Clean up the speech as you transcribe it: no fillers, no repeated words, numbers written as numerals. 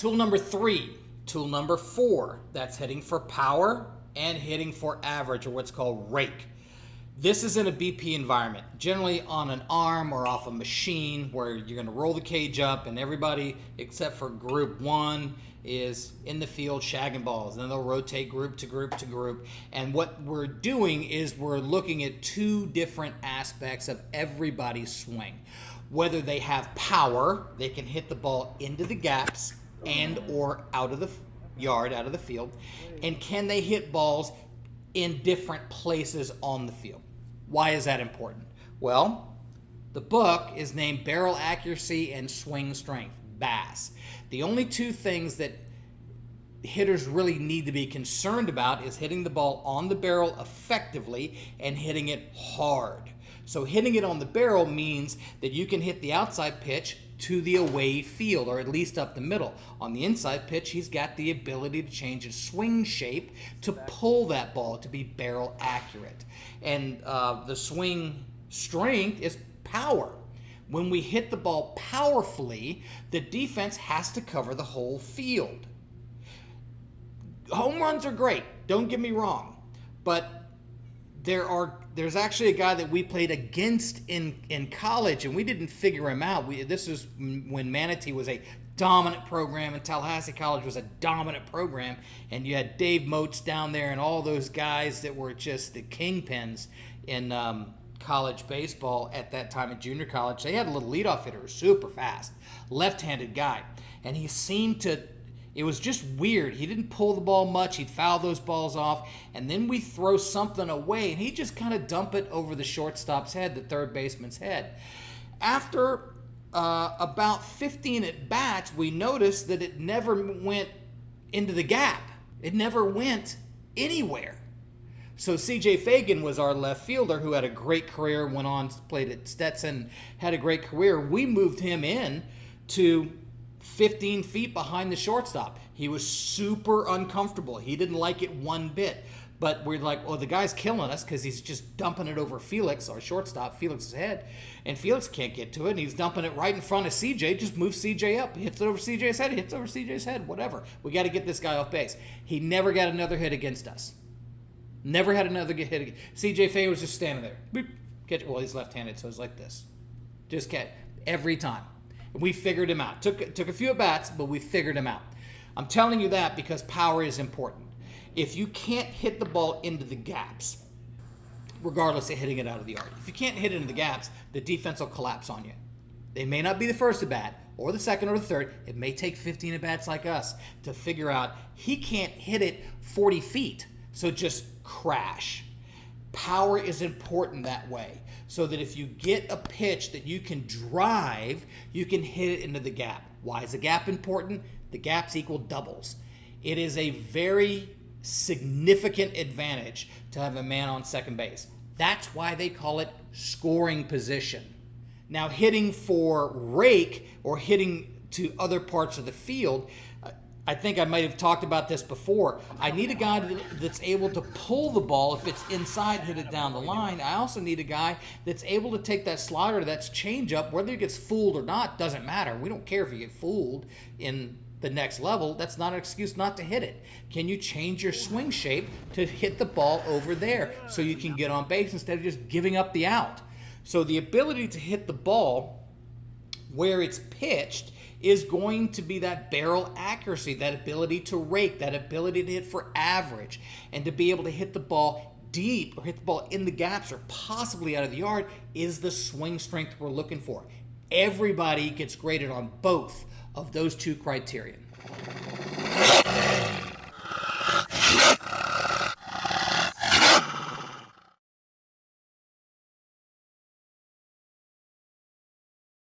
Tool number 3, tool number 4, that's hitting for power and hitting for average, or what's called rake. This is in a BP environment, generally on an arm or off a machine where you're going to roll the cage up and everybody except for group 1 is in the field shagging balls. Then they'll rotate group to group to group. And what we're doing is we're looking at 2 different aspects of everybody's swing. Whether they have power, they can hit the ball into the gaps and or out of the yard, out of the field. And can they hit balls in different places on the field? Why is that important? Well, the book is named Barrel Accuracy and Swing Strength, BASS. The only 2 things that hitters really need to be concerned about is hitting the ball on the barrel effectively and hitting it hard. So hitting it on the barrel means that you can hit the outside pitch to the away field, or at least up the middle. On the inside pitch, he's got the ability to change his swing shape to pull that ball to be barrel accurate. And the swing strength is power. When we hit the ball powerfully, the defense has to cover the whole field. Home runs are great, don't get me wrong, but there's actually a guy that we played against in college, and we didn't figure him out. This is when Manatee was a dominant program and Tallahassee College was a dominant program, and you had Dave Moats down there and all those guys that were just the kingpins in college baseball at that time at junior college. They had a little leadoff hitter, super fast, left-handed guy, and he seemed to, it was just weird. He didn't pull the ball much. He'd foul those balls off, and then we throw something away, and he'd just kind of dump it over the shortstop's head, the third baseman's head. After about 15 at-bats, we noticed that it never went into the gap. It never went anywhere. So C.J. Fagan was our left fielder who had a great career, went on, played at Stetson, had a great career. We moved him in to 15 feet behind the shortstop. He was super uncomfortable. He didn't like it one bit. But we're like, oh, the guy's killing us because he's just dumping it over Felix, our shortstop, Felix's head. And Felix can't get to it, and he's dumping it right in front of CJ. Just move CJ up. He hits it over CJ's head. He hits over CJ's head. Whatever. We got to get this guy off base. He never got another hit against us. Never had another hit. CJ Fagan was just standing there. Boop. Catch. Well, he's left-handed, so it's like this. Just catch every time. We figured him out. Took a few at-bats, but we figured him out. I'm telling you that because power is important. If you can't hit the ball into the gaps, regardless of hitting it out of the yard, if you can't hit it into the gaps, the defense will collapse on you. They may not be the first at-bat, or the second or the third. It may take 15 at-bats like us to figure out he can't hit it 40 feet, so just crash. Power is important that way, so that if you get a pitch that you can drive, you can hit it into the gap. Why is the gap important? The gaps equal doubles. It is a very significant advantage to have a man on second base. That's why they call it scoring position. Now, hitting for rake or hitting to other parts of the field, I think I might have talked about this before. I need a guy that's able to pull the ball if it's inside, hit it down the line. I also need a guy that's able to take that slider, that's changeup, whether he gets fooled or not, doesn't matter. We don't care if you get fooled in the next level. That's not an excuse not to hit it. Can you change your swing shape to hit the ball over there so you can get on base instead of just giving up the out? So the ability to hit the ball where it's pitched is going to be that barrel accuracy, that ability to rake, that ability to hit for average, and to be able to hit the ball deep or hit the ball in the gaps or possibly out of the yard is the swing strength we're looking for. Everybody gets graded on both of those 2 criteria.